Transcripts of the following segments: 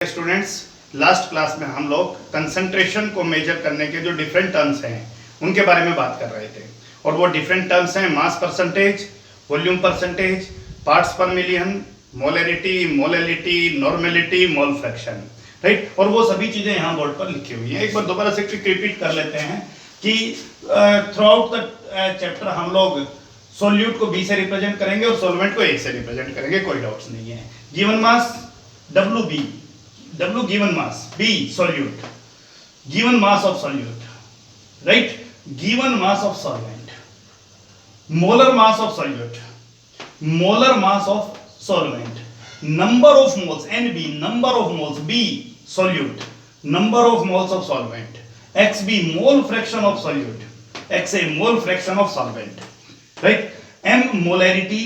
Students, last class में हम लोग कंसंट्रेशन को मेजर करने के जो डिफरेंट टर्म्स हैं उनके बारे में बात कर रहे थे। और वो डिफरेंट टर्म्स हैं mass percentage, volume percentage, parts per million, molarity, molality, normality, mole fraction, right. और वो सभी चीज़ें यहाँ बोर्ड पर लिखी हुई हैं। एक बार दोबारा से रिपीट कर लेते हैं कि थ्रू आउट द चैप्टर हम लोग सोल्यूट को बी से रिप्रेजेंट करेंगे और सोलवेंट को ए से रिप्रेजेंट करेंगे, कोई डाउट्स नहीं है। Given mass WB, W given mass, B solute, given mass of solute, right? Given mass of solvent, molar mass of solute, molar mass of solvent, number of moles NB, number of moles B solute, number of moles of solvent, XB mole fraction of solute, XA mole fraction of solvent, right? M molarity,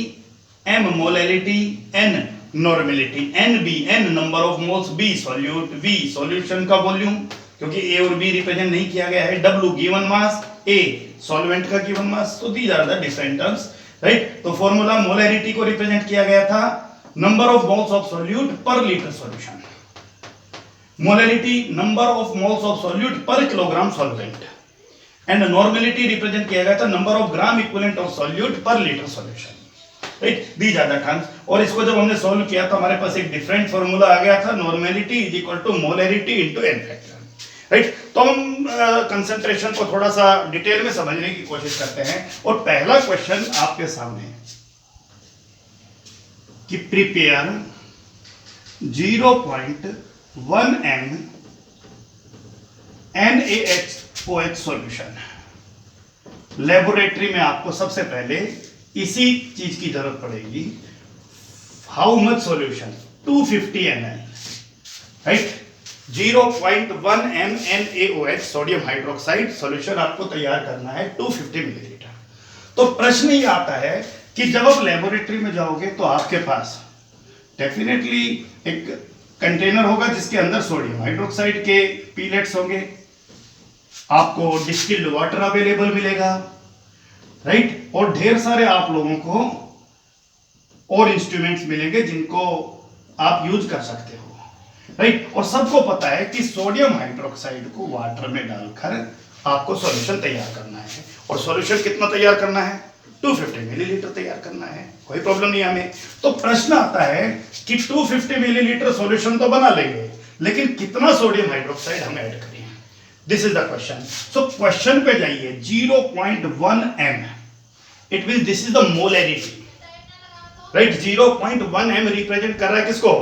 N normality, n number of moles, b solute, v solution का volume क्योंकि a और b represent नहीं किया गया है, w given mass, a solvent का given mass. तो these are the different terms, right. तो फॉर्मूला मोलैरिटी को रिप्रेजेंट किया गया था number of moles of solute per litre solution, molarity number of moles of solute per kilogram solvent, and normality represent किया गया था number of gram equivalent of solute per litre solution, right. These are the terms. और इसको जब हमने solve किया तो हमारे पास एक डिफरेंट फॉर्मूला आ गया था, normality is equal to molarity into n factor, right. तो हम कंसंट्रेशन को थोड़ा सा डिटेल में समझने की कोशिश करते हैं। और पहला क्वेश्चन आपके सामने कि prepare 0.1 m NaOH solution. Laboratory में आपको सबसे पहले इसी चीज की जरूरत पड़ेगी। How much solution? 250 ml, right. 0.1 m NaOH sodium hydroxide solution आपको तैयार करना है 250 मिलीलीटर। तो प्रश्न ये आता है कि जब आप लेबोरेटरी में जाओगे तो आपके पास डेफिनेटली एक कंटेनर होगा जिसके अंदर सोडियम हाइड्रोक्साइड के पीलेट्स होंगे, आपको डिस्टिल्ड वाटर अवेलेबल मिलेगा, राइट। और ढेर सारे आप लोगों को और इंस्ट्रूमेंट्स मिलेंगे जिनको आप यूज कर सकते हो, राइट। और सबको पता है कि सोडियम हाइड्रोक्साइड को वाटर में डालकर आपको सॉल्यूशन तैयार करना है। और सॉल्यूशन कितना तैयार करना है? 250 मिलीलीटर तैयार करना है, कोई प्रॉब्लम नहीं हमें। तो प्रश्न आता है कि 250 मिलीलीटर सॉल्यूशन तो बना लेंगे, लेकिन कितना सोडियम हाइड्रोक्साइड हम ऐड करें? This is the question. So question पे जाइए। 0.1 m, it means this is the molarity, right. 0.1 m represent कर रहा है किसको?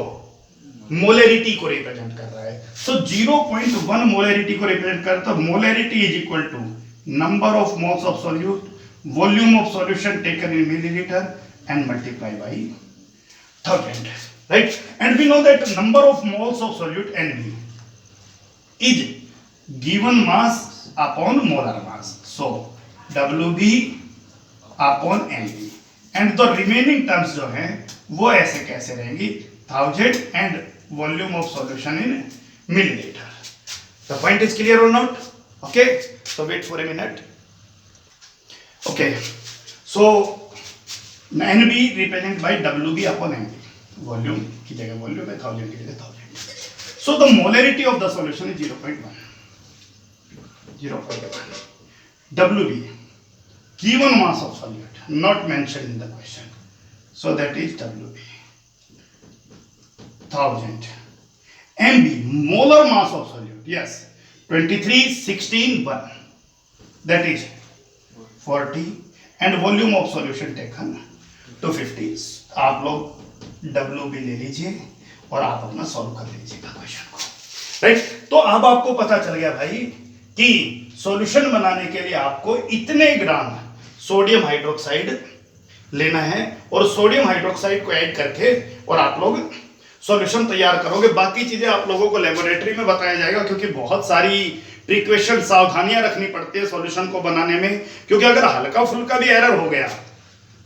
मोलैरिटी को रिप्रेजेंट कर रहा है। सो 0.1 मोलैरिटी को रिप्रेजेंट करता है। Molarity is equal to number of moles of solute, volume of solution taken in millilitre and multiply by 1000, right. And we know that number of moles of solute NB is given mass upon molar mass, so WB upon NB, and the remaining terms जो हैं वो ऐसे कैसे रहेंगी? 1000 and volume of solution in milliliter. The point is clear or not? Okay, so wait for a minute. Okay, so NB represented by WB upon NB, volume की जगह volume है, 1000 की जगह 1000. So the molarity of the solution is 0.1. WB, given mass of solute, not mentioned in the question, so that is WB 1000. MB, molar mass of solute, yes, 23, 16, 1, that is 40, and volume of solution taken 250. आप लोग WB ले लीजिए और आप अपना solve कर लीजिएगा question को, राइट। तो अब आपको पता चल गया भाई कि सॉल्यूशन बनाने के लिए आपको इतने ग्राम सोडियम हाइड्रोक्साइड लेना है और सोडियम हाइड्रोक्साइड को ऐड करके और आप लोग सॉल्यूशन तैयार करोगे। बाकी चीजें आप लोगों को लेबोरेटरी में बताया जाएगा, क्योंकि बहुत सारी प्रिकॉशन सावधानियां रखनी पड़ती है सॉल्यूशन को बनाने में, क्योंकि अगर हल्का फुल्का भी एरर हो गया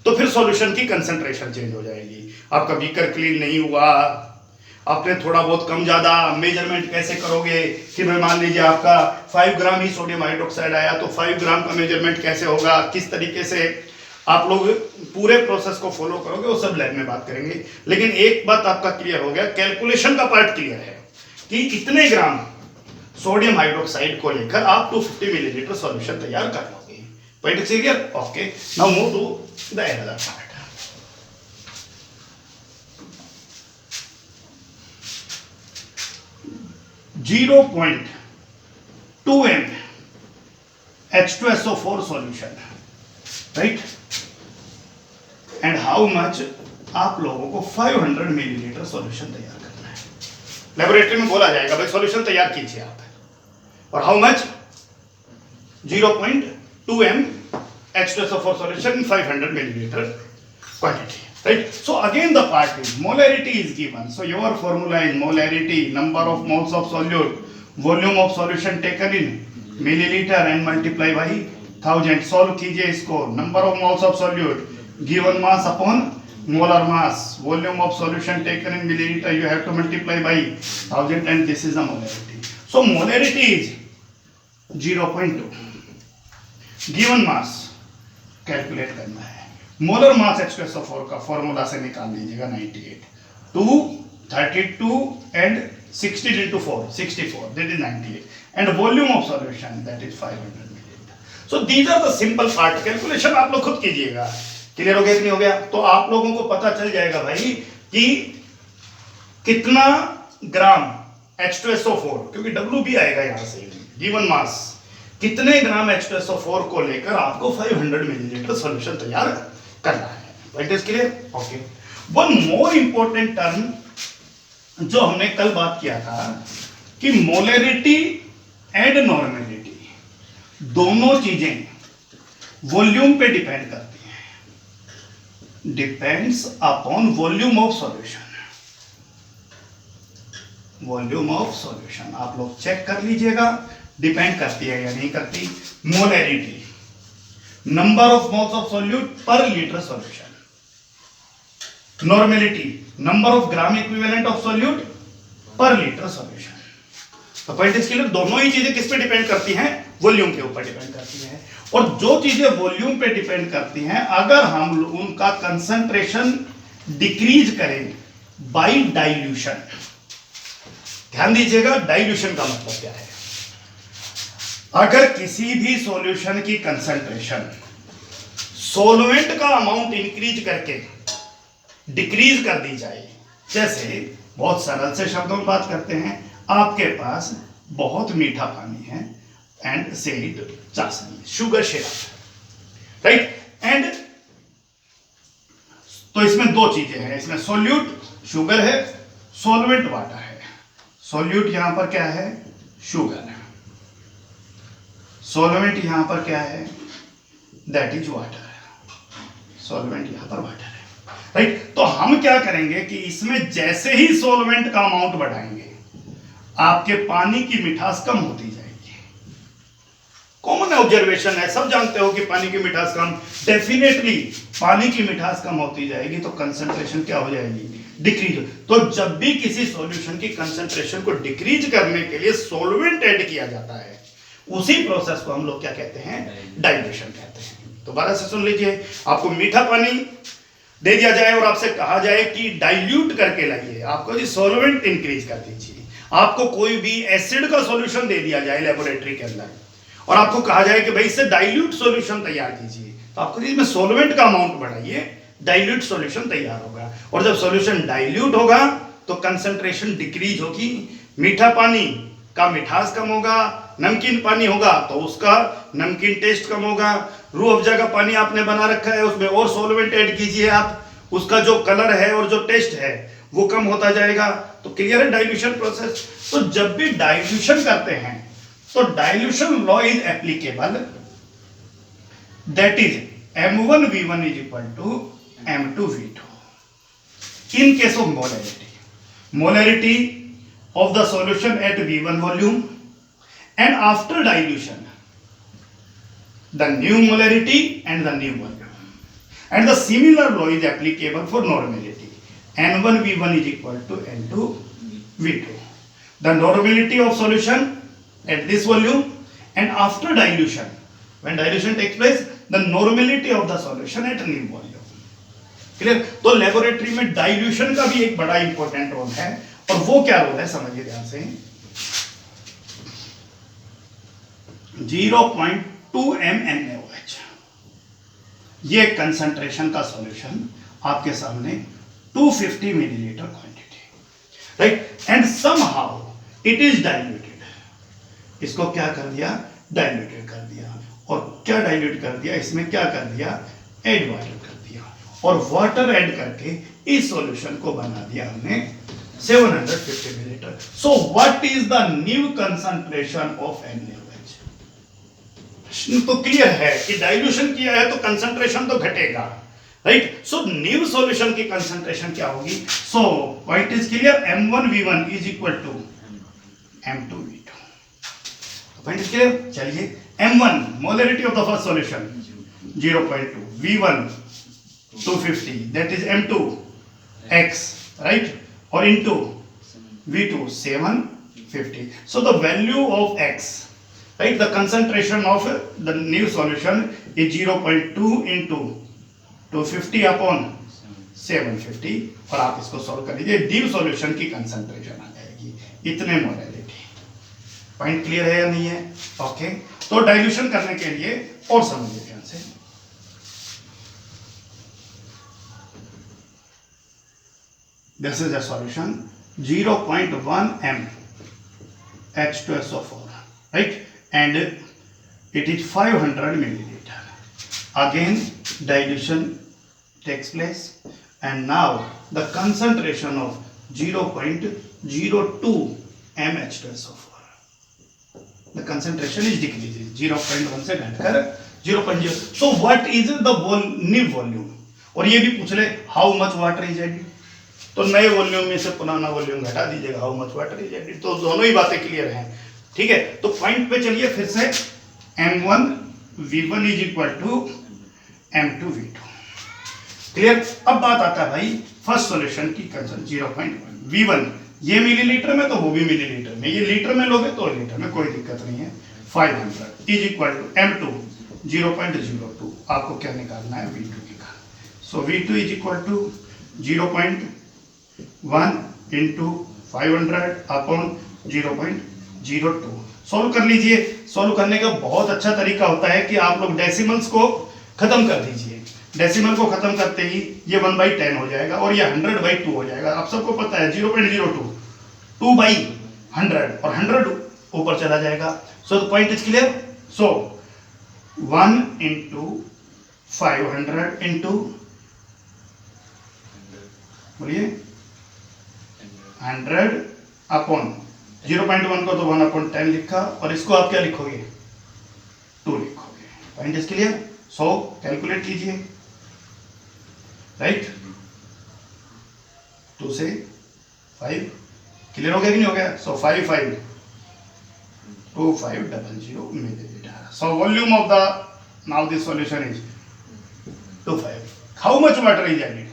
तो फिर सॉल्यूशन की कंसंट्रेशन चेंज हो जाएगी। आपका बीकर क्लीन नहीं हुआ, आपने थोड़ा बहुत कम ज्यादा मेजरमेंट कैसे करोगे कि भाई मान लीजिए आपका 5 ग्राम ही सोडियम हाइड्रोक्साइड आया तो 5 ग्राम का मेजरमेंट कैसे होगा, किस तरीके से आप लोग पूरे प्रोसेस को फॉलो करोगे, वो सब लैब में बात करेंगे। लेकिन एक बात आपका क्लियर हो गया, कैलकुलेशन का पार्ट क्लियर है। कि इतने ग्राम सोडियम हाइड्रोक्साइड को लेकर आप 250 मिलीलीटर सॉल्यूशन तैयार कर लोगे। Point is clear? Okay, now move to the another part. Zero 0.2 m H2SO4 solution, right? And how much? आप लोगों को 500 मिलीलीटर सॉल्यूशन तैयार करना है। लेबोरेटरी में बोला जाएगा भाई सॉल्यूशन तैयार कीजिए आप, और how much? 0.2 m H2SO4 solution in 500 milliliter quantity, right? So again the part is molarity is given. So your formula is molarity, number of moles of solute, volume of solution taken in milliliter and multiply by 1000. Solve कीजिए इसको, number of moles of solute, given mass upon molar mass, volume of solution taken in milliliter, you have to multiply by 1000 and this is the molarity. So molarity is 0.2, given mass calculate करना है। Molar mass H2SO4 का formula से निकाल लीजिएगा 98, 2, 32 and 16 into 4, 64, that is 98, and volume of solution that is 500 milliliter. So these are the simple part. Calculation आप लोग खुद कीजिएगा। क्लियर हो गया कि नहीं हो गया? तो आप लोगों को पता चल जाएगा भाई कि कितना ग्राम H2SO4, क्योंकि W भी आएगा यहां से, गिवन मास, कितने ग्राम H2SO4 को लेकर आपको 500 मिलीलीटर सॉल्यूशन तैयार करना है। Point is clear? Okay, one more important term जो हमने कल बात किया था कि मोलरिटी एंड नॉर्मेलिटी दोनों चीजें वॉल्यूम पे डिपेंड करती हैं। Depends upon volume of solution. Volume of solution आप लोग चेक कर लीजिएगा, डिपेंड करती है या नहीं करती। Molarity, number of moles of solute per litre solution. Normality, number of gram equivalent of solute per litre solution. तो पॉइंट इज क्लियर? दोनों ही चीजें किस पे डिपेंड करती हैं? वॉल्यूम के ऊपर डिपेंड करती हैं। और जो चीजें वॉल्यूम पे डिपेंड करती हैं, अगर हम उनका कंसंट्रेशन डिक्रीज करें बाय डाइल्यूशन, ध्यान दीजिएगा डाइल्यूशन का मतलब क्या है। अगर किसी भी सॉल्यूशन की कंसंट्रेशन सॉल्वेंट का अमाउंट इंक्रीज करके डिक्रीज कर दी जाए, जैसे बहुत सरल से शब्दों में बात करते हैं, आपके पास बहुत मीठा पानी है एंड से इट चाशनी, शुगर सिरप, राइट? एंड तो इसमें दो चीजें हैं, इसमें सॉल्यूट शुगर है, सॉल्वेंट वाटर है। सॉल्यूट यहां पर क्या है? शुगर है। सॉल्वेंट यहां पर क्या है? दैट इज वाटर है। सॉल्वेंट यहां पर वाटर है, राइट? तो हम क्या करेंगे कि इसमें जैसे ही सॉल्वेंट का अमाउंट बढ़ाएंगे, आपके पानी की मिठास कम होती जाएगी। कॉमन ऑब्जर्वेशन है, सब जानते हो कि पानी की मिठास कम, डेफिनेटली पानी की मिठास कम होती जाएगी तो कंसंट्रेशन क्या हो जाएगी? डिक्रीज। तो जब भी किसी सॉल्यूशन की कंसंट्रेशन को डिक्रीज करने के लिए सॉल्वेंट ऐड किया जाता है, उसी प्रोसेस को हम लोग क्या कहते हैं? डाइल्यूशन कहते हैं। दोबारा से सुन लीजिए, आपको मीठा पानी दे दिया जाए और आपसे कहा जाए कि डाइल्यूट करके लाइए, आपको जी सॉल्वेंट इंक्रीज कर दीजिए। आपको कोई भी एसिड का सॉल्यूशन दे दिया जाए लेबोरेटरी के अंदर और आपको कहा जाए कि भाई इससे डाइल्यूट सॉल्यूशन तैयार कीजिए, तो आपको जी इसमें सॉल्वेंट का अमाउंट बढ़ाइए, डाइल्यूट सॉल्यूशन तैयार होगा। और जब सॉल्यूशन डाइल्यूट होगा तो कंसंट्रेशन डिक्रीज होगी, मीठा पानी का मिठास कम होगा, नमकीन पानी होगा तो उसका नमकीन टेस्ट कम होगा, रूह अफ़ज़ा का पानी आपने बना रखा है उसमें और सॉल्वेंट ऐड कीजिए आप, उसका जो कलर है और जो टेस्ट है वो कम होता जाएगा। तो क्लियर है डाइल्यूशन प्रोसेस? तो जब भी डाइल्यूशन करते हैं तो dilution law is applicable, that is M1V1 is equal to M2V2 in case of molarity. Molarity of the solution at V1 volume, and after dilution the new molarity and the new volume, and the similar law is applicable for normality. N1V1 is equal to N2V2, the normality of solution at this volume, and after dilution, when dilution takes place, the normality of the solution at new volume. Clear? तो laboratory में dilution का भी एक बड़ा important role है और वो क्या रोल है समझिए ध्यान से, 0.2 mNaOH। ये कंसंट्रेशन का सॉल्यूशन आपके सामने 250 millilitre quantity, right, and somehow it is diluted. इसको क्या कर दिया, डाइल्यूटेड कर दिया। और क्या डाइल्यूट कर दिया, इसमें क्या कर दिया, ऐड वाटर कर दिया, और वाटर ऐड करके इस सॉल्यूशन को बना दिया हमने 750 millilitre. So what is the new concentration of NaOH? तो क्लियर है कि डाइल्यूशन किया है तो कंसंट्रेशन तो घटेगा, राइट। सो न्यू सॉल्यूशन की कंसंट्रेशन क्या होगी, so point is clear, M1V1 is equal to M2V2। Point is clear. चलिए M1 molarity of the first solution 0.2, V1 250, that is M2 X, right, और into V2 750। So the value of X, right, the concentration of the new solution is 0.2 into 250 upon 750, और आप इसको solve कर लीजिए, due solution की concentration आ जाएगी इतने molarity. Point clear है या नहीं है? ओके, तो डाइल्यूशन करने के लिए और समझिए ध्यान से, this is a solution 0.1 m H2SO4, right, and it is 500 milliliter. Again dilution takes place, and now the concentration of 0.02 mH2SO4, the concentration is decreasing 0.1 से घटकर 0.0। so what is the new volume? और ये भी पूछ ले how much water is added, तो नए volume में से पुराना वॉल्यूम घटा दीजिएगा, how much water is added, तो दोनों ही बातें क्लियर हैं, ठीक है। तो पॉइंट पे चलिए फिर से, M1V1 is equal to M2V2, clear. अब बात आता है भाई फर्स्ट सॉल्यूशन की कंसंट्रेशन 0.1, V1 ये मिलीलीटर में तो वो भी मिलीलीटर में, ये लीटर में लोगे तो लीटर में, कोई दिक्कत नहीं है। 500 इज इक्वल टू M2 0.02, आपको क्या निकालना है, V2 निकालना। So V2 is equal to 0.1 into 500 upon 0.02। Solve कर लीजिए। सॉल्व करने का बहुत अच्छा तरीका होता है कि आप लोग डेसिमल्स को खत्म कर दीजिए। डेसिमल को खत्म करते ही ये 1/10 हो जाएगा और ये 100/2 हो जाएगा। आप सबको पता है 0.02 2/100 और 100 ऊपर चला जाएगा। So the point is clear. So 1 into 500 into बोलिए 100 अपॉन 0.1 को तो 1/10 लिखा और इसको आप क्या लिखोगे 2 लिखोगे। Point is clear. So calculate कीजिए, राइट। 2 से 5 क्लियर हो गया कि नहीं हो गया। So 552500 millilitre. So volume of the now this solution is 25। How much water is added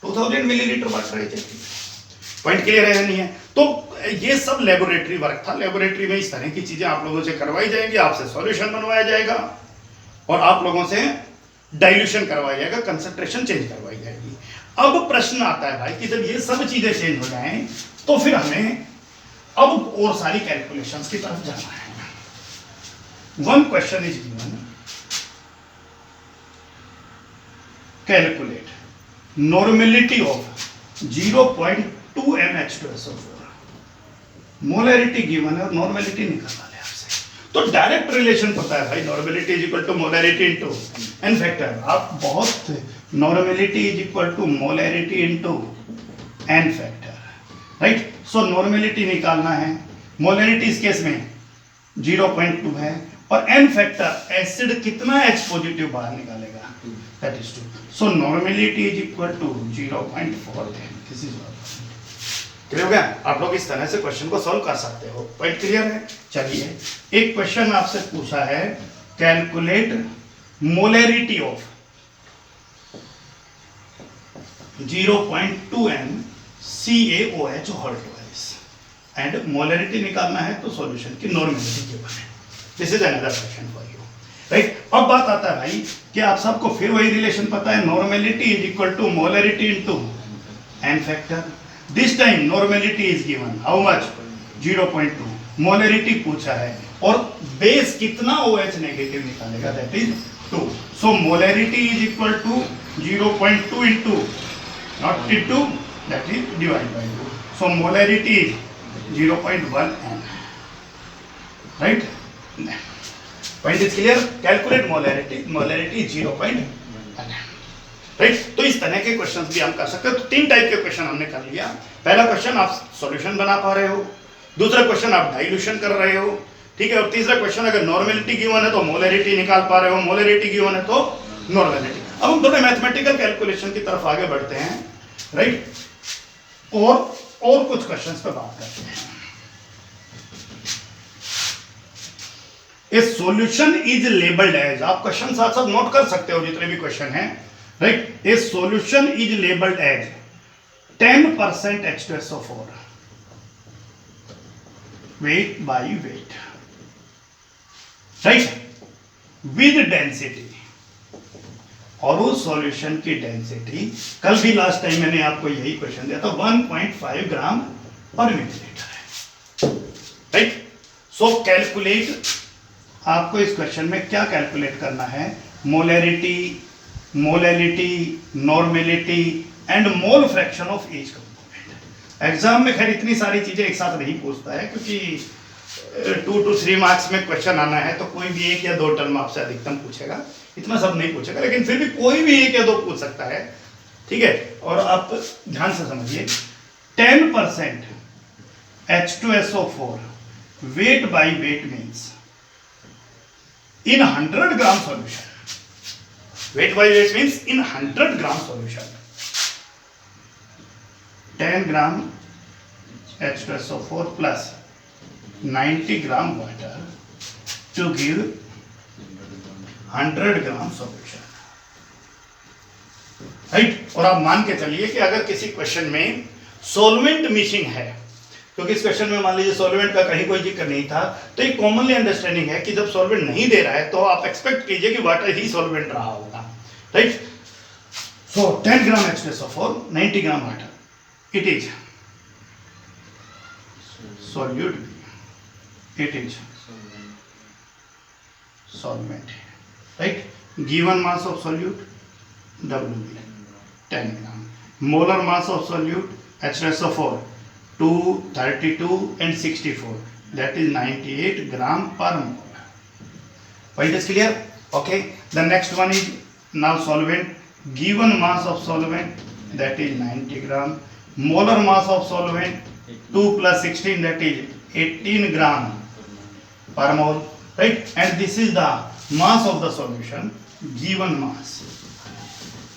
2000 millilitre water is added. Point clear है नहीं है। तो ये सब लेबोरेटरी वर्क था। लेबोरेटरी में इस तरह की चीजें आप लोगों से करवाई जाएंगी, आपसे सॉल्यूशन बनवाया जाएगा और आप लोगों से डाइल्यूशन करवाया जाएगा, कंसंट्रेशन चेंज करवाई जाएगी। अब प्रश्न आता है भाई कि जब ये सब चीजें चेंज हो जाएं तो फिर हमें अब और सारी कैलकुलेशंस की तरफ जाना है। One question is given, calculate normality of 0.2 mH2SO4। Molarity given है और नॉर्मेलिटी निकालना है आपसे। तो डायरेक्ट रिलेशन पता है भाई, normality is equal to molarity into N factor. आप बहुत normality is equal to molarity into N factor, right. So normality निकालना है। मोलरिटी इस केस में 0.2 है और एन फैक्टर एसिड कितना H पॉजिटिव बाहर निकालेगा, that is 2। So normality is equal to 0.410। This is clear हो गया। आप लोग इस तरह से क्वेश्चन को सॉल्व कर सकते हो। पॉइंट क्लियर है। चलिए एक क्वेश्चन आपसे पूछा है, calculate molarity of 0.2 MCaOH whole twice and molarity निकालना है तो सॉल्यूशन की नॉर्मेलिटी गिवन है। This is another question for you, right. अब बात आता है भाई कि आप सबको फिर वही रिलेशन पता है, normality is equal to molarity into N factor. This time normality is given, how much, 0.2, molarity पूछा है और बेस कितना OH नेगेटिव निकालेगा, that is 2. So molarity is equal to 0.2 into not into that is divide by 2. So molarity is 0.1 n, right. Point is clear. Calculate molarity, molarity 0.1 n, right. तो इस तरह के questions भी हम कर सकते हैं. तो 3 टाइप के क्वेश्चन हमने कर लिया. पहला क्वेश्चन आप सॉल्यूशन बना पा रहे हो, दूसरा क्वेश्चन आप डाइल्यूशन कर रहे हो, ठीक है, और तीसरा क्वेश्चन अगर नॉर्मेलिटी गिवन है तो मोलरिटी निकाल पा रहे हो, मोलरिटी गिवन है तो नॉर्मेलिटी. अब हम थोड़े मैथमेटिकल कैलकुलेशन की तरफ आगे बढ़ते हैं, राइट, और कुछ क्वेश्चंस पे बात करते हैं. A solution is labelled as, आप क्वेश्चन साथ साथ नोट कर सकते हो जितने भी क्वेश्चन हैं, right. A solution is labelled as 10% H2SO4 weight by weight, right, with density. और उस सॉल्यूशन की डेंसिटी, कल भी लास्ट टाइम मैंने आपको यही क्वेश्चन दिया था, 1.5 ग्राम पर मिलीलीटर है, राइट. सो कैलकुलेट, आपको इस क्वेश्चन में क्या कैलकुलेट करना है, molarity, molality, normality and mole fraction of each component. Exam में खैर इतनी सारी चीजें एक साथ नहीं पूछता है, क्योंकि 2 to 3 मार्क्स में क्वेश्चन आना है तो कोई भी 1 या 2 टर्म आपसे अधिकतम पूछेगा, इतना सब नहीं पूछेगा, लेकिन फिर भी कोई भी 1 या 2 पूछ सकता है, ठीक है. और आप ध्यान से समझिए, 10% H2SO4 weight by weight means in 100 gram solution, weight by weight means in 100 gram solution, 10 gram H2SO4 plus 90 gram water to give 100 gram solution, right. और आप मान के चलिए कि अगर किसी क्वेश्चन में सॉल्वेंट मिसिंग है, क्योंकि इस क्वेश्चन में मान लीजिए सॉल्वेंट का कहीं कोई जिक्र नहीं था, तो ये कॉमनली अंडरस्टैंडिंग है कि जब सॉल्वेंट नहीं दे रहा है तो आप एक्सपेक्ट कीजिए कि वाटर ही सॉल्वेंट रहा होगा, right. So 10 gram H2SO4, 90 gram water, it is solute, it is solvent, right. Given mass of solute WB 10 gram, molar mass of solute H2SO4 232 and 64, that is 98 gram per mole. Point is clear? Okay, the next one is now solvent. Given mass of solvent, that is 90 gram, molar mass of solvent 2 plus 16, that is 18 gram per mole, right. And this is the mass of the solution, given mass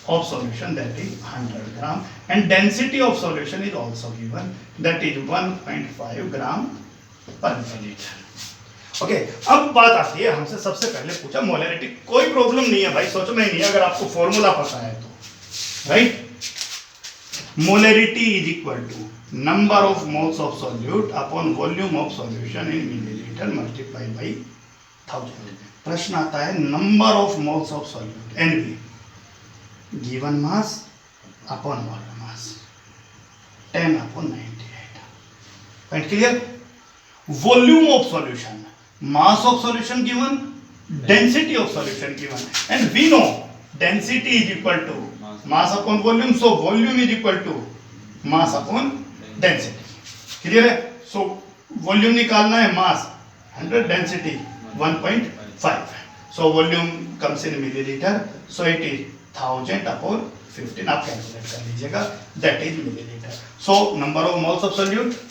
of solution, that is 100 gram, and density of solution is also given, that is 1.5 gram per milliliter. Okay, अब बात आती है, हमसे सबसे पहले पूछा molarity. कोई problem नहीं है भाई, सोचना ही नहीं है अगर आपको फॉर्मूला पता है तो, right. Molarity is equal to number of moles of solute upon volume of solution in millilitre multiply by 1000. प्रश्न आता है number of moles of solute NB, given mass upon molar mass 10 upon 98. Point clear. Volume of solution, mass of solution given, density of solution given, and we know density is equal to mass upon volume, so volume is equal to mass upon density. clear है. so volume निकालना है, mass 100, density 1.5, so volume comes in milliliter, so it is 1000 upon 15, आप calculate कर लीजिएगा, that is milliliter. so number of moles of solute,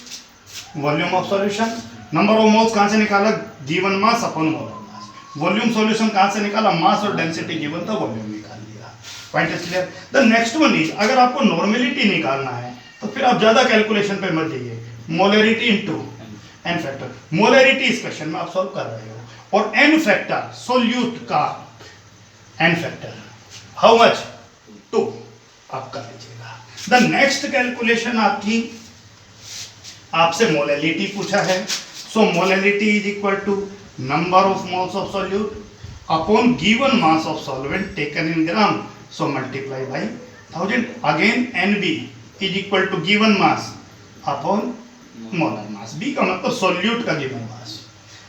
volume of solution, number of moles कहां से निकाला, given mass upon molar मास, volume solution कहां से निकाला, मास और डेंसिटी गिवन था, वॉल्यूम निकाल लिया. Point is clear. The next one is, अगर आपको नॉर्मेलिटी निकालना है तो फिर आप ज्यादा कैलकुलेशन पे मत जाइए, molarity into N factor. Molarity इस क्वेश्चन में आप सॉल्व कर रहे हो, और एन फैक्टर सोल्यूट का एन फैक्टर हाउ मच 2 आप कर लीजिएगा. द नेक्स्ट कैलकुलेशन आपकी, आपसे मोलैलिटी पूछा है, so molality is equal to number of moles of solute upon given mass of solvent taken in gram, so multiply by 1000. again NB, is equal to given mass upon molar mass. B का मतलब solute का given mass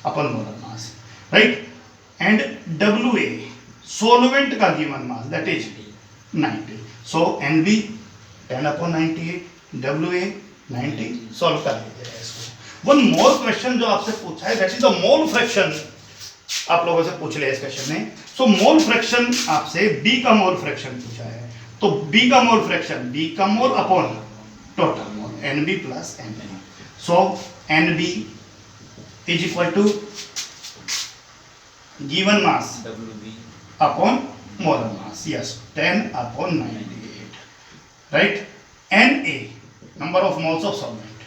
upon molar mass, right. And W A solvent का given mass that is 90। So N B 10 upon 98, W A 90। Solve कर लीजिएगा इसको। One more question जो आपसे पूछा है that is the mole fraction, आप लोगों से पूछ लिया इस क्वेश्चन ने। सो मोल फ्रैक्शन आपसे बी का मोल फ्रैक्शन पूछा है, तो बी का मोल फ्रैक्शन बी का mole upon total mole N B plus N B. So N B is equal to given mass upon molar mass, yes 10 upon 98, right. N A number of moles of solvent,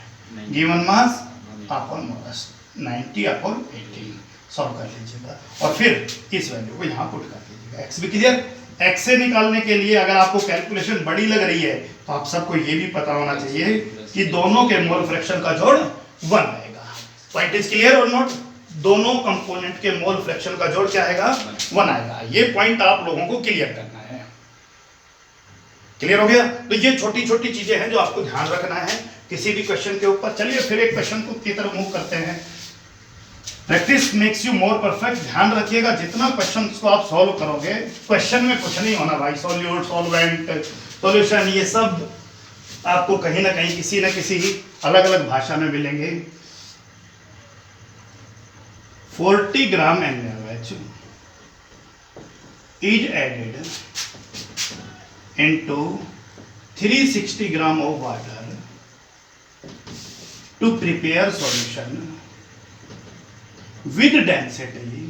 given mass upon moles 90 upon 18। Solve कर लीजिएगा और फिर इस value को यहाँ put कर लीजिएगा। X भी क्लियर। एक्स से निकालने के लिए अगर आपको कैलकुलेशन बड़ी लग रही है तो आप सबको ये भी पता होना चाहिए कि दोनों के मोल फ्रैक्शन का जोड़ 1 आएगा। पॉइंट इज क्लियर और नॉट? दोनों कंपोनेंट के मोल फ्रैक्शन का जोड़ क्या आएगा? 1 आएगा। ये पॉइंट आप लोगों को क्लियर करना है। क्लियर हो गया? तो ये छोटी छोटी चीजें हैं जो आपको ध्यान रखना है किसी भी क्वेश्चन के ऊपर। चलिए फिर एक क्वेश्चन को की तरफ मूव करते हैं। Practice makes you more perfect. ध्यान रखिएगा जितना क्वेश्चन को आप सॉल्व करोगे, क्वेश्चन में कुछ नहीं होना भाई, सॉल्यूट सॉल्वेंट सॉल्यूशन ये सब आपको कहीं ना कहीं किसी न किसी अलग अलग भाषा में मिलेंगे। 40 ग्राम NaOH is added into 360 gram of water to prepare solution with density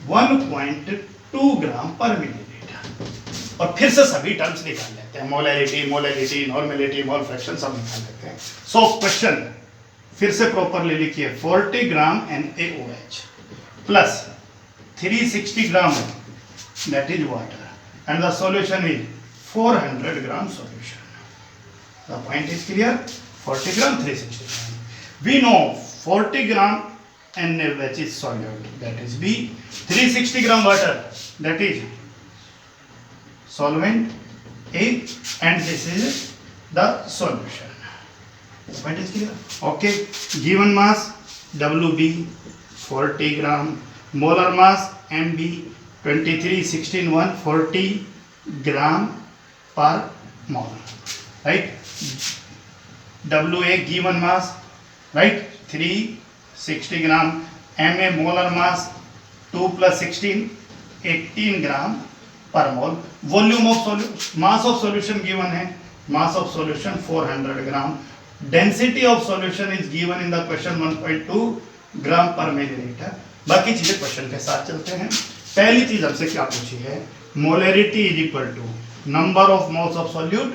1.2 ग्राम पर मिलीलीटर। और फिर से सभी टर्म्स निकाल लेते हैं, molarity molarity normality mole fraction सब निकाल लेते हैं। सो क्वेश्चन फिर से प्रॉपरली लिखिए, 40 ग्राम NaOH plus 360 gram that is water and the solution is 400 gram solution. The point is clear? 40 gram 360 gram. We know 40 gram NaOH is solute, that is B. 360 gram water, that is solvent A, and this is the solution. The point is clear? Okay. Given mass WB 40 gram, molar mass MB 23, 16, 140 gram per mole, right? WA given mass, right? 360 gram. MA molar mass 2 plus 16, 18 gram per mole. Volume of solution, mass of solution given है, mass of solution 400 gram. Density of solution is given in the question 1.2 gram per milliliter. बाकी चीजें question के साथ चलते हैं। पहली चीज हमसे क्या पूछी है? Molarity is equal to number of moles of solute,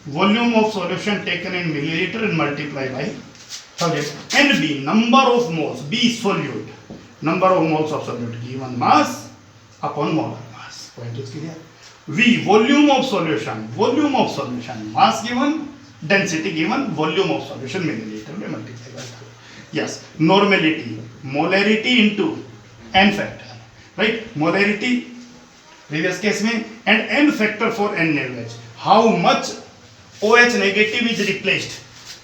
volume of solution taken in millilitre and multiply by 100, and B number of moles, B solute, number of moles of solute given mass upon molar mass. Point is clear? V volume of solution mass given, density given, volume of solution millilitre में multiply by 100। Yes, normality molarity into n factor, right? Molarity previous case में and n factor for NaOH, how much OH negative is replaced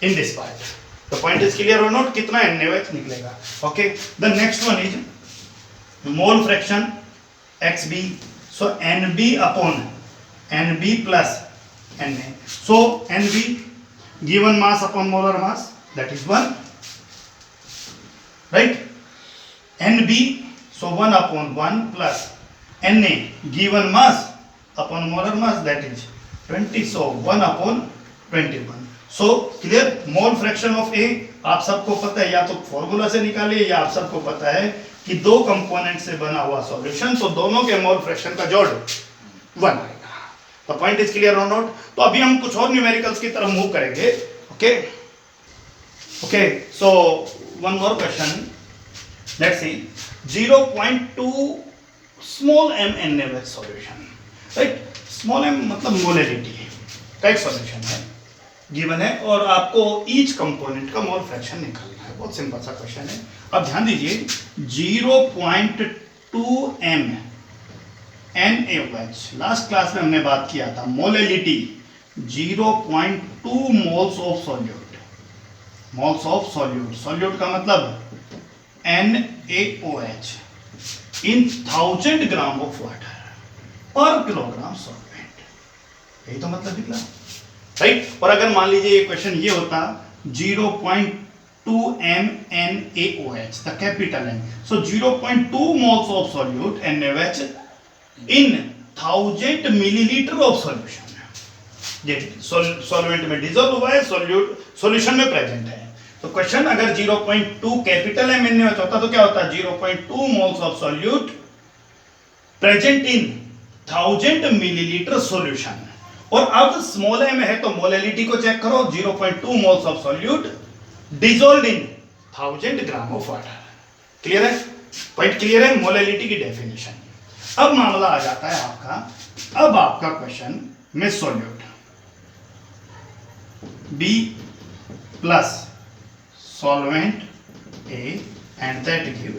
in this part. The point is clear और not? कितना NaOH निकलेगा? Okay, the next one is mole fraction XB, so NB upon NB plus Na, so NB given mass upon molar mass, that is 1, right? NB, so 1 upon 1 plus Na given mass upon molar mass, that is 20, so 1 upon 21. So clear? Mole fraction of A आप सबको पता है, या तो formula से निकालिए या आप सबको पता है कि दो कंपोनेंट से बना हुआ सॉल्यूशन, तो दोनों के मोल फ्रैक्शन का जोड़ 1 आएगा। तो पॉइंट इज क्लियर और नॉट? तो अभी हम कुछ और न्यूमेरिकल्स की तरफ मूव करेंगे। Okay okay, so one more question, let's see 0.2 small m NaOH solution, right? Small m मतलब मोलैरिटी का एक सॉल्यूशन है, गिवन है, और आपको ईच कंपोनेंट का मोल फ्रैक्शन निकालना है। बहुत सिंपल सा क्वेश्चन है। अब ध्यान दीजिए, 0.2 m NaOH, लास्ट क्लास में हमने बात किया था molality 0.2 moles of solute, moles of solute, solute का मतलब NaOH in 1000 gram of water पर किलोग्राम सॉल्वेंट, यही तो मतलब निकला, राइट। और अगर मान लीजिए ये क्वेश्चन ये होता 0.2 mNaOH, the capital N, so 0.2 moles of solute NaOH in 1000 milliliter of solution, ये सॉल्वेंट में डिसॉल्व हुआ है, सॉल्यूशन में प्रेजेंट है। तो क्वेश्चन अगर 0.2 कैपिटल एम NaOH होता तो क्या होता, 0.2 moles of solute present in 1000 millilitre solution. और अब स्मॉल m है तो मोलैलिटी को चेक करो, 0.2 moles of solute dissolved in 1000 gram of water. Clear है, पॉइंट क्लियर है, मोलैलिटी की डेफिनेशन। अब मामला आ जाता है आपका, अब आपका क्वेश्चन में solute B plus solvent A and that give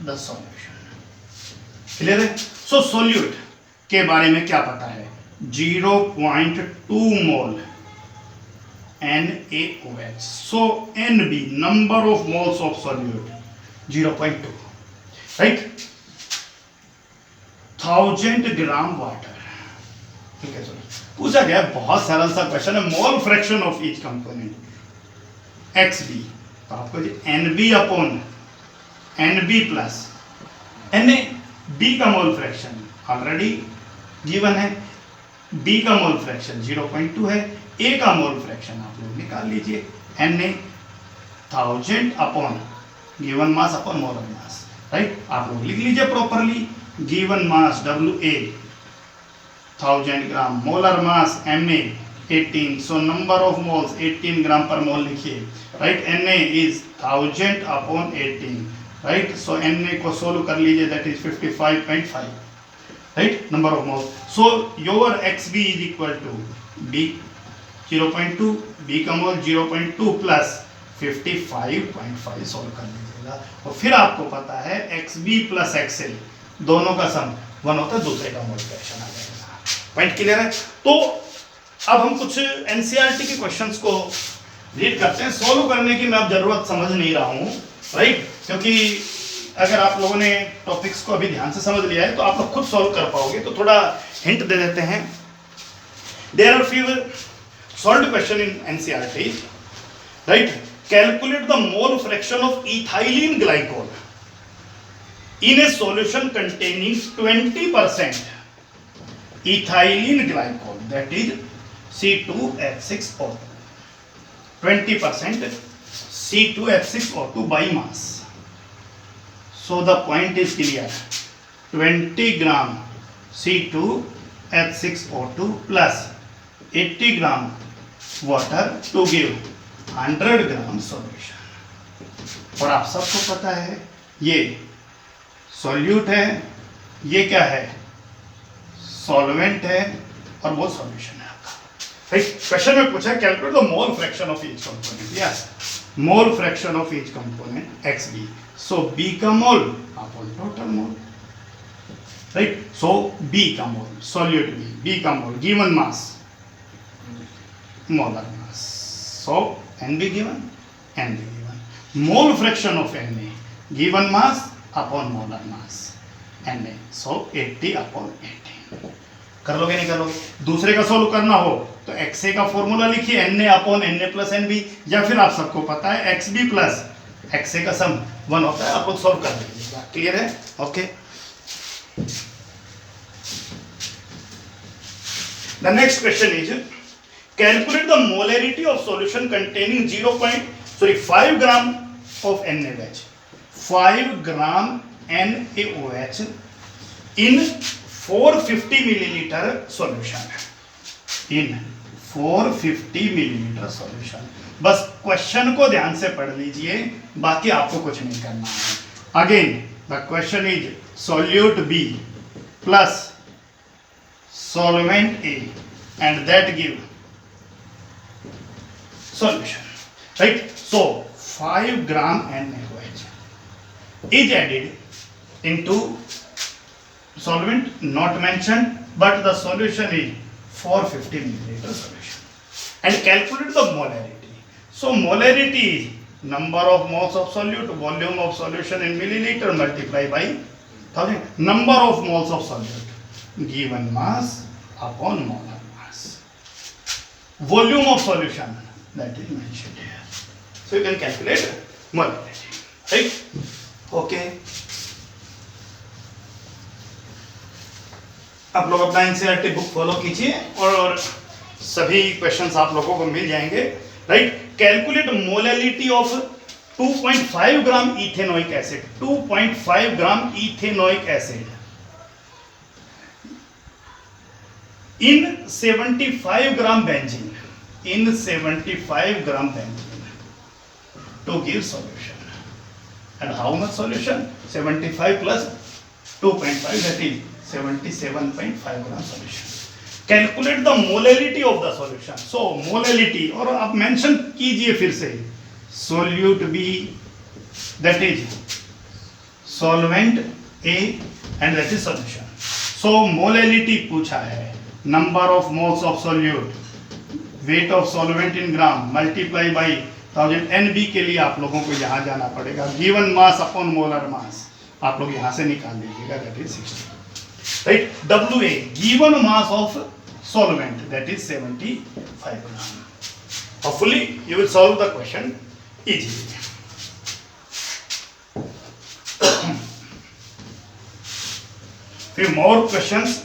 the solution. Clear है। सो सॉल्यूट के बारे में क्या पता है, 0.2 मोल NaOH, so NB number of moles of solute 0.2, right, 1000 gram water. ठीक है सर, पूछा गया बहुत सरल सा क्वेश्चन है, मोल fraction of each component XB, तो आपको NB upon NB plus NaB का मोल फ्रैक्शन ऑलरेडी गिवन है, B का मोल फ्रैक्शन 0.2 है, A का मोल फ्रैक्शन आप लोग निकाल लीजिए, Na 1000 upon given mass upon molar mass, right. आप लोग लिख लीजिए properly, given mass WA 1000 gram, molar mass Ma 18, so number of moles 18 ग्राम पर मोल लिखिए, right. Na is 1000 upon 18, right. So Na को सोल्व कर लीजिए, that is 55.5, right, number of moles. So your XB is equal to B 0.2, B का मोल 0.2 plus 55.5 solve कर लीजिएगा, और फिर आपको पता है XB प्लस XL दोनों का सम 1 होता है, दूसरे का मोल फ्रैक्शन आ जाएगा। पॉइंट क्लियर है। तो अब हम कुछ NCERT के क्वेश्चंस को रीड करते हैं, सोल्व करने की मैं अब जरूरत समझ नहीं रहा हूँ, राइट, क्योंकि अगर आप लोगों ने टॉपिक्स को अभी ध्यान से समझ लिया है तो आप लोग खुद सॉल्व कर पाओगे। तो थोड़ा हिंट दे देते हैं। There are few solved question in NCERT, right. Calculate the mole fraction of ethylene glycol in a solution containing 20% ethylene glycol, that is C2H6O2, 20% C2H6O2 by mass. So the point is clear, 20 gram C2H6O2 plus 80 gram water to give 100 gram solution। और आप सबको पता है ये solute है, ये क्या है, सॉल्वेंट है, और वो सॉल्यूशन है आपका। क्वेश्चन में पूछा calculate the mole fraction of each component, yes, mole fraction of each component XB, so B का mole upon total mole, right. So B का मोल, सॉल्यूट B का mole, given mass molar mass, so NB given, NB given, mole fraction of Na, given mass upon molar mass Na, so 80 upon 80। कर लोगे नहीं कर लोगे। दूसरे का solve करना हो तो XA का फॉर्मूला लिखिए, Na upon Na plus NB, या फिर आप सबको पता है XB प्लस XA का सम 1 होता है, आप लोग सॉल्व कर लीजिएगा। क्लियर है, okay. The next question is calculate the molarity of solution containing 5 gram of NaOH, 5 gram NaOH in 450 millilitre solution, in 450 millilitre solution. बस क्वेश्चन को ध्यान से पढ़ लीजिए, बाकी आपको कुछ नहीं करना है। Again the question is solute B plus solvent A and that give solution, right. So 5 gram NaOH is added into solvent not mentioned, but the solution is 450 milliliter solution. And calculate the molarity. So molarity is number of moles of solute, volume of solution in milliliter multiplied by 1000. Number of moles of solute given mass upon molar mass. Volume of solution that is mentioned here. So you can calculate molarity. Right? Okay. आप लोग अपना NCERT book follow कीजिए और सभी questions आप लोगों को मिल जाएंगे. Right. Calculate molality of 2.5 gram ethanoic acid. 2.5 gram ethanoic acid in 75 gram benzene. In 75 gram benzene to give solution. And how much solution? 75 plus 2.5, that is 77.5 gram solution. Calculate the molality of the solution. So molality, और आप mention कीजिए फिर से, solute B, that is solvent A and that is solution. So molality पूछा है, number of moles of solute, weight of solvent in gram multiply by 1000. NB के लिए आप लोगों को यहाँ जाना पड़ेगा. गिवन मास अपॉन मोलर मास आप लोग यहाँ से निकाल लीजिएगा, that is 60. Right. WA given mass of solvent that is 75 gram. Hopefully you will solve the question easily. Few more questions.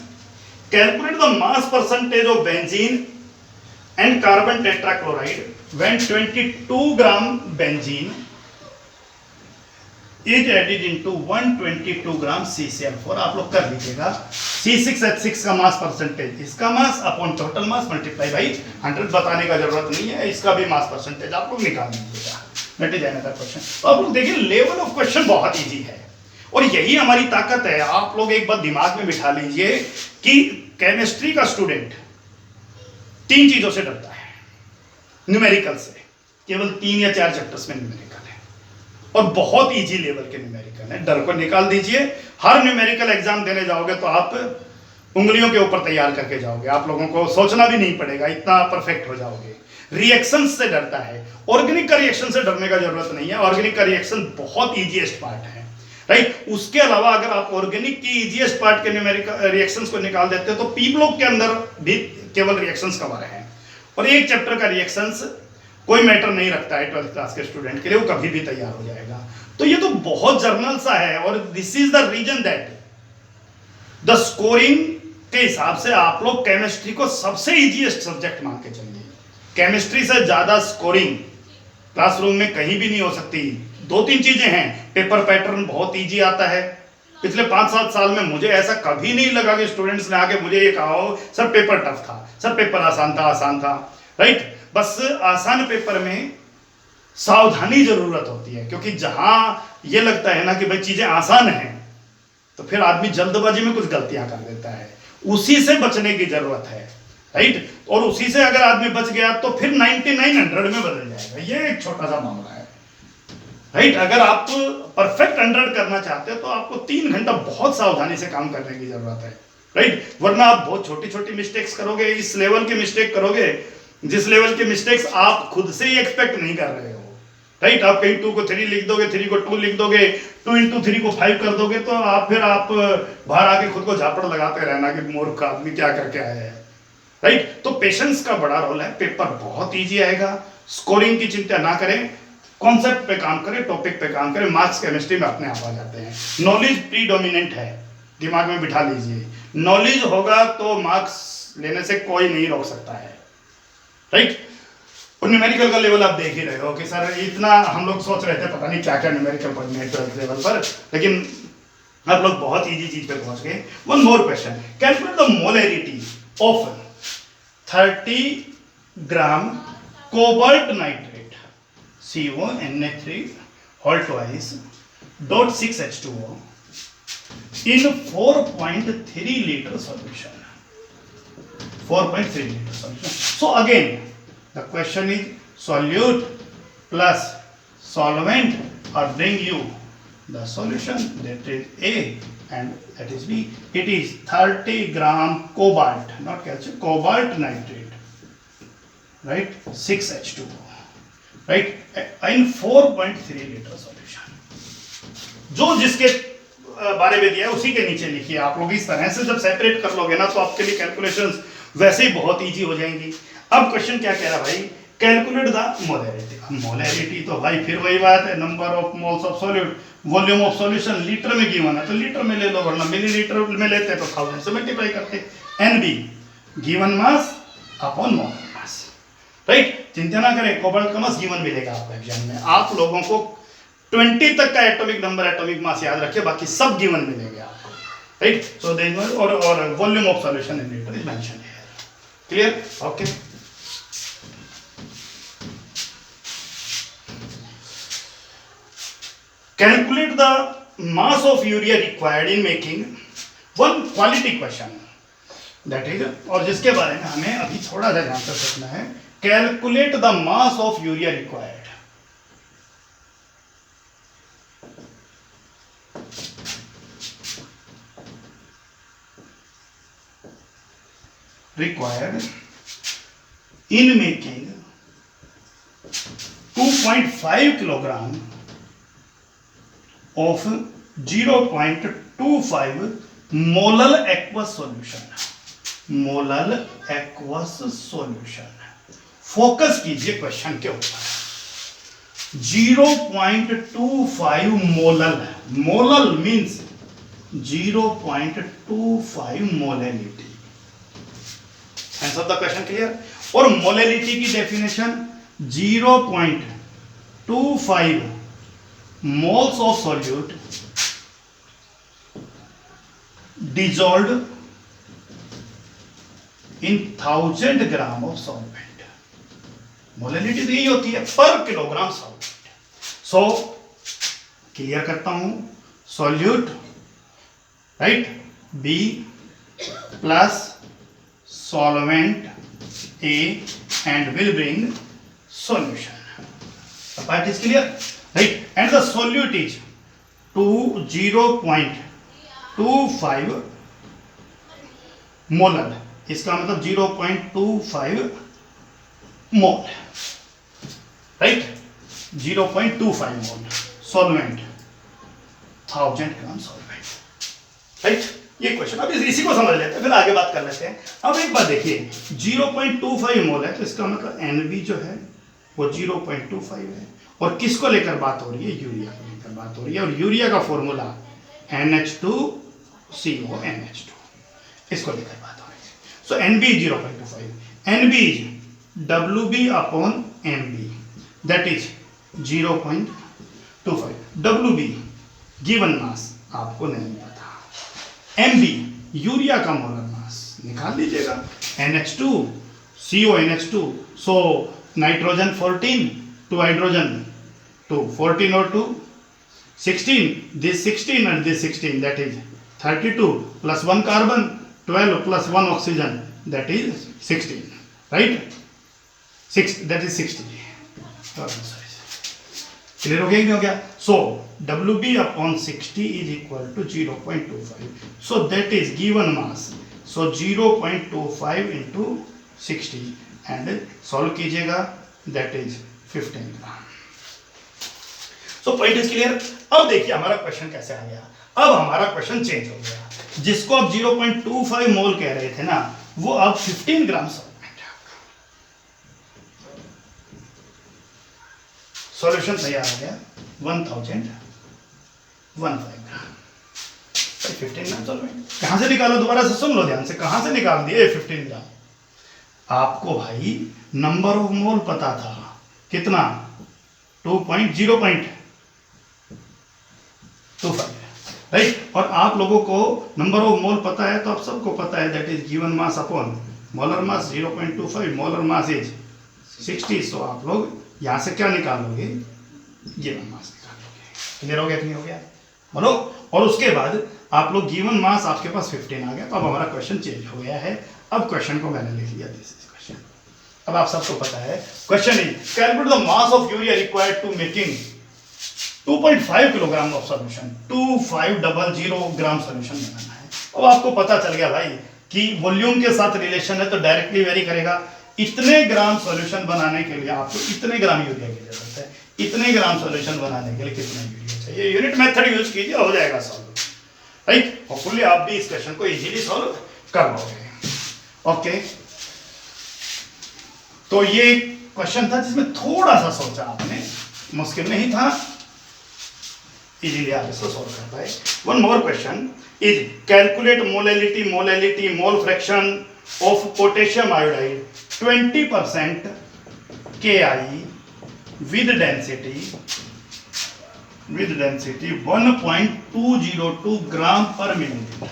Calculate the mass percentage of benzene and carbon tetrachloride when 22 gram benzene is added into 122 gram CCl4. आप लोग कर लीजिएगा. C6H6 का mass percentage, इसका mass upon total mass multiply by 100. बताने का जरूरत नहीं है, इसका भी मास परसेंटेज आप लोग निकाल लीजिएगा. That is another question. तो आप लोग देखिए लेवल ऑफ क्वेश्चन बहुत इजी है और यही हमारी ताकत है. आप लोग एक बात दिमाग में बिठा लीजिए कि केमिस्ट्री का स्टूडेंट 3 चीजों से डरता है. न्यूमेरिकल से, केवल 3 या 4 चैप्टर्स में न्यूमेरिकल है और बहुत इजी लेवल के न्यूमेरिकल है. डर को निकाल दीजिए. हर न्यूमेरिकल एग्जाम देने जाओगे तो आप उंगलियों के ऊपर तैयार करके जाओगे. आप लोगों को सोचना भी नहीं पड़ेगा, इतना परफेक्ट हो जाओगे. रिएक्शन से डरता है, ऑर्गेनिक का रिएक्शन से डरने का जरूरत नहीं है. ऑर्गेनिक का रिएक्शन बहुत इजीएस्ट पार्ट है. राइट. उसके अलावा अगर आप ऑर्गेनिक की इजीएस्ट पार्ट के न्यूमेरिकल रिएक्शंस को निकाल देते हो तो पी ब्लॉक के अंदर भी केवल रिएक्शंस कवर हैं और एक चैप्टर का रिएक्शंस कोई मैटर नहीं रखता है 12th क्लास के स्टूडेंट के लिए. वो कभी भी तैयार हो जाएगा. तो ये तो बहुत जर्नल सा है और this is the reason that the scoring के हिसाब से आप लोग केमिस्ट्री को सबसे इजीएस्ट सब्जेक्ट मान के चलिए. केमिस्ट्री से ज्यादा स्कोरिंग क्लासरूम में कहीं भी नहीं हो सकती. 2-3 चीजें हैं. पेपर पैटर्न बहुत इजी आता है. पिछले 5-7 साल में मुझे ऐसा कभी नहीं लगा कि स्टूडेंट्स ने आके मुझे ये कहा हो सर पेपर टफ था, सर पेपर आसान था. राइट. बस आसान पेपर में सावधानी जरूरत होती है क्योंकि जहां ये लगता है ना कि भाई चीजें आसान हैं तो फिर आदमी जल्दबाजी में कुछ गलतियां कर देता है. उसी से बचने की जरूरत है. राइट. और उसी से अगर आदमी बच गया तो फिर 99-100 में बदल जाएगा. ये एक छोटा सा मामला है. राइट. अगर आप परफेक्ट 100 करना चाहते हो तो आपको 3 घंटा बहुत सावधानी से काम करने की जरूरत है. राइट. वरना आप बहुत छोटी छोटी मिस्टेक्स करोगे. इस लेवल की मिस्टेक करोगे जिस लेवल के मिस्टेक्स आप खुद से ही एक्सपेक्ट नहीं कर रहे हो. राइट. आप कहीं 2 को 3 लिख दोगे, 3 को 2 लिख दोगे, 2 into 3 को 5 कर दोगे तो आप बाहर आके खुद को झापड़ लगाते रहना कि मूर्ख आदमी क्या करके आया है. राइट. तो पेशेंस का बड़ा रोल है. पेपर बहुत ईजी आएगा. स्कोरिंग की चिंता ना करें, कॉन्सेप्ट पे काम करें, टॉपिक पे काम करें. मार्क्स केमिस्ट्री में अपने आप आ जाते हैं. नॉलेज प्रीडोमिनेंट है, दिमाग में बिठा लीजिए. नॉलेज होगा तो मार्क्स लेने से कोई नहीं रोक सकता है. राइट. और न्यूमेरिकल का लेवल आप देख ही रहे हो कि सर इतना हम लोग सोच रहे थे पता नहीं क्या क्या न्यूमेरिकल पढ़ने हैं 12th लेवल पर, लेकिन आप लोग बहुत इजी चीज पे पहुंच गए. One more question. Calculate the molarity of 30 gram cobalt nitrate CONA3 whole twice dot 6H2O in 4.3 liter solution. 4.3 liter solution. So again the question is solute plus solvent or bring you the solution, that is A and that is B. It is 30 gram cobalt, not calcium, cobalt nitrate, right? 6H2O, right? In 4.3 liter solution. जो जिसके बारे में दिया है उसी के नीचे लिखिए आप लोग। इस तरह से जब सेपरेट कर लोगे ना तो आपके लिए कैलकुलेशंस वैसे ही बहुत इजी हो जाएंगी। अब क्वेश्चन क्या कह रहा है भाई, कैलकुलेट द मोलैरिटी। मोलैरिटी तो भाई फिर वही बात है, number of moles of solute, volume of solution litre में गिवन है तो लीटर में ले लो, वरना मिलीलीटर में लेते हैं तो 1000 से मल्टीप्लाई करते। NB given mass upon molar mass, right. चिंता ना करें, कोबाल्ट का मास गिवन मिलेगा आपको एग्जाम में। आप लोगों को 20 तक का एटॉमिक नंबर, एटॉमिक मास याद रखिए, बाकी सब गिवन मिलेंगे आपको, राइट। सो देन और volume of solution in litre is mention here. Clear? Okay. Calculate the mass of urea required in making one quality question, that is, और जिसके बारे में हमें अभी थोड़ा सा ध्यान से सोचना है। Calculate the mass of urea required. Required in making 2.5 kilogram of 0.25 molal aqueous solution. Molal aqueous solution, focus कीजिए क्वेश्चन के ऊपर। 0.25 molal, molal means 0.25 molality. Answer the question clear? और मोलैलिटी की definition 0.25 moles of solute dissolved in 1000 gram of solvent। Molality तो यही होती है पर किलोग्राम सॉल्वेंट। सो क्लियर करता हूं, solute, right, B plus solvent A and will bring solution. The part is clear, right? And the solute is 0.25 molar, इसका मतलब 0.25 मोल, right, 0.25 मोल solvent, 1000 ग्राम solvent, right. ये क्वेश्चन अब इसी को समझ लेते हैं, फिर आगे बात कर लेते हैं। अब एक बात देखिए, 0.25 मोल है तो इसका मतलब NB जो है वो 0.25 है, और किसको लेकर बात हो रही है? यूरिया को लेकर बात हो रही है, और यूरिया का फॉर्मूला NH2CONH2, इसको लेकर बात हो रही है। सो NB 0.25, NB is WB upon MB, that is 0.25। WB given mass आपको नहीं पता, MB यूरिया का मोलर मास निकाल लीजिएगा, NH2 CONH2, so nitrogen 14, 2 hydrogen 2, 14 और 2 16, this 16 and this 16, that is 32 plus 1 carbon, 12 plus 1 oxygen, that is 16, right? 6, that is 60. Clear हो गया कि नहीं हो गया? So WB upon 60 is equal to 0.25, so that is given mass, so 0.25 into 60 and solve कीजिएगा, that is 15 gram. So point is clear. अब देखिए हमारा क्वेश्चन कैसे आ गया। अब हमारा क्वेश्चन चेंज हो गया, जिसको आप 0.25 मोल कह रहे थे ना, वो अब 15 ग्राम सॉल्वेंट है आपका। सॉल्यूशन तैयार हो गया 1015 ग्राम, 15 ग्राम सॉल्वेंट। कहां से निकालो? दोबारा से सुन लो ध्यान से, कहां से निकाल दिए 15 ग्राम? आपको भाई नंबर ऑफ मोल पता था, कितना? 0.25, राइट। और आप लोगों को नंबर ऑफ मोल पता है तो आप सबको पता है, that is given mass upon molar mass 0.25, molar mass is 60। सो आप लोग यहां से क्या निकालोगे? गिवन मास निकालोगे। क्लियर हो गया कि नहीं हो गया? बोलो। और उसके बाद आप लोग गिवन मास आपके पास 15 आ गया, तो अब हमारा क्वेश्चन चेंज हो गया है। अब क्वेश्चन को मैंने लिख लिया, दिस इज क्वेश्चन। अब आप सबको पता है question is calculate the mass of urea required to making 2.5 kilogram of solution, 2500 gram solution बनाना है। अब आपको पता चल गया भाई कि वॉल्यूम के साथ रिलेशन है तो डायरेक्टली वेरी करेगा। इतने ग्राम सॉल्यूशन बनाने के लिए आपको इतने ग्राम यूरिया की जरूरत है, इतने ग्राम सॉल्यूशन बनाने के लिए कितना यूरिया चाहिए, यूनिट मेथड यूज कीजिए, हो जाएगा सॉल्व, राइट। होपफुली आप भी इस क्वेश्चन को इजीली सॉल्व कर पाओगे। ओके, तो ये क्वेश्चन था जिसमें थोड़ा सा सोचा आपने, मुश्किल नहीं था, इजीली आप इसको सॉल्व कर पाए। One more question is calculate molality mole fraction of potassium iodide 20% Ki with density 1.202 ग्राम पर millilitre.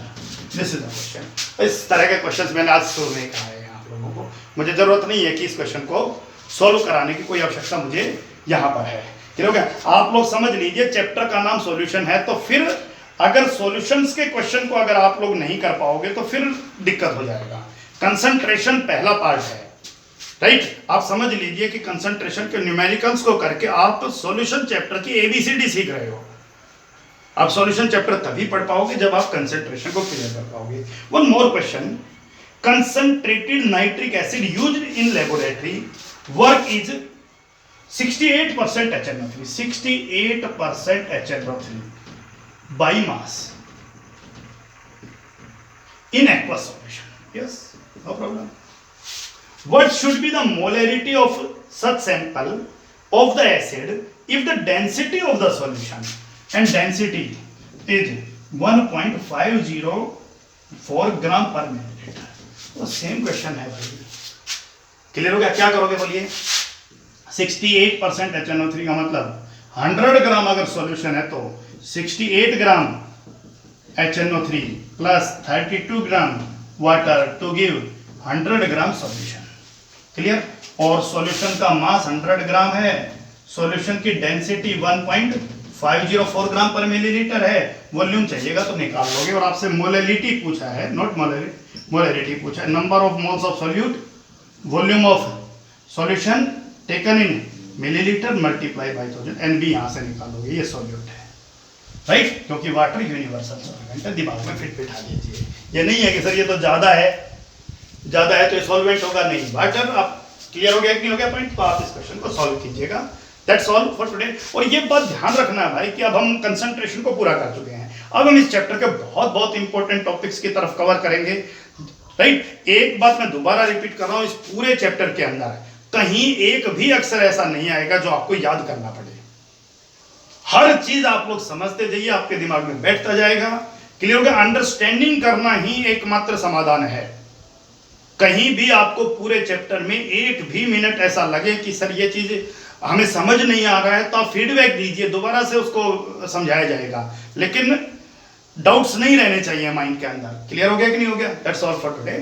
This is the question. इस तरह के क्वेश्चंस मैंने आज शुरू में कहा है आप लोगों को, मुझे जरूरत नहीं है कि इस क्वेश्चन को सॉल्व कराने की कोई आवश्यकता मुझे यहाँ पर है। ठीक है, आप लोग समझ लीजिए चैप्टर का नाम सॉल्यूशन है, तो फिर अगर सॉल्यूशंस के क्वेश्चन को अगर आप लोग नहीं कर पाओगे तो फिर दिक्कत हो जाएगा। कंसंट्रेशन पहला पार्ट है, राइट। आप समझ लीजिए कि कंसंट्रेशन के न्यूमेरिकल्स को करके आप सॉल्यूशन चैप्टर की एबीसीडी सीख रहे हो। आप सॉल्यूशन चैप्टर तभी पढ़ पाओगे जब आप कंसंट्रेशन को क्लियर कर पाओगे। One more question, concentrated nitric acid used in laboratory work is 68% HNO3, 68% HNO3 by mass in aqueous solution. Yes, no problem. What should be the molarity of such sample of the acid if the density of the solution and density is 1.504 ग्राम पर millilitre? तो same question है भाई, clear हो गया? क्या करोगे बोलिए? 68% HNO3 का मतलब 100 ग्राम अगर सॉल्यूशन है तो 68 gram HNO3 plus 32 gram water to give 100 gram solution. Clear? और सॉल्यूशन का मास 100 ग्राम है, सॉल्यूशन की डेंसिटी 1.504 ग्राम पर मिलीलीटर है, वॉल्यूम चाहिएगा तो निकाल लोगे। और आपसे मोलैलिटी पूछा है, नॉट मोलैलिटी पूछा है, number of moles of solute, volume of solution taken in millilitre multiply by 1000, NB यहां से निकालोगे, ये सॉल्यूट है, राइट। क्योंकि वाटर यूनिवर्सल सॉल्वेंट है, दिमाग में फिट बिठा लीजिए। ये नहीं है कि सर ये तो ज्यादा है तो ये सॉल्वेंट होगा, नहीं, वाटर। आप क्लियर हो गया कि नहीं हो गया पॉइंट? तो आप इस क्वेश्चन को सॉल्व कीजिएगा। That's all for today. और ये बात ध्यान रखना है भाई कि अब हम कंसंट्रेशन को पूरा कर चुके हैं, अब हम इस चैप्टर के बहुत इंपॉर्टेंट टॉपिक्स की तरफ कवर करेंगे, राइट। एक बात मैं दोबारा रिपीट कर रहा हूं, इस पूरे चैप्टर के अंदर कहीं एक भी अक्षर ऐसा नहीं आएगा जो आपको याद करना पड़े। हर चीज आप लोग समझते जाइए, आपके दिमाग में बैठता जाएगा। क्लियर हो गया? अंडरस्टैंडिंग करना ही एकमात्र समाधान है। कहीं भी आपको पूरे चैप्टर में एक भी मिनट ऐसा लगे कि सर ये चीज हमें समझ नहीं आ रहा है, तो आप फीडबैक दीजिए, दोबारा से उसको समझाया जाएगा, लेकिन डाउट्स नहीं रहने चाहिए माइंड के अंदर। क्लियर हो गया कि नहीं हो गया? That's all for today.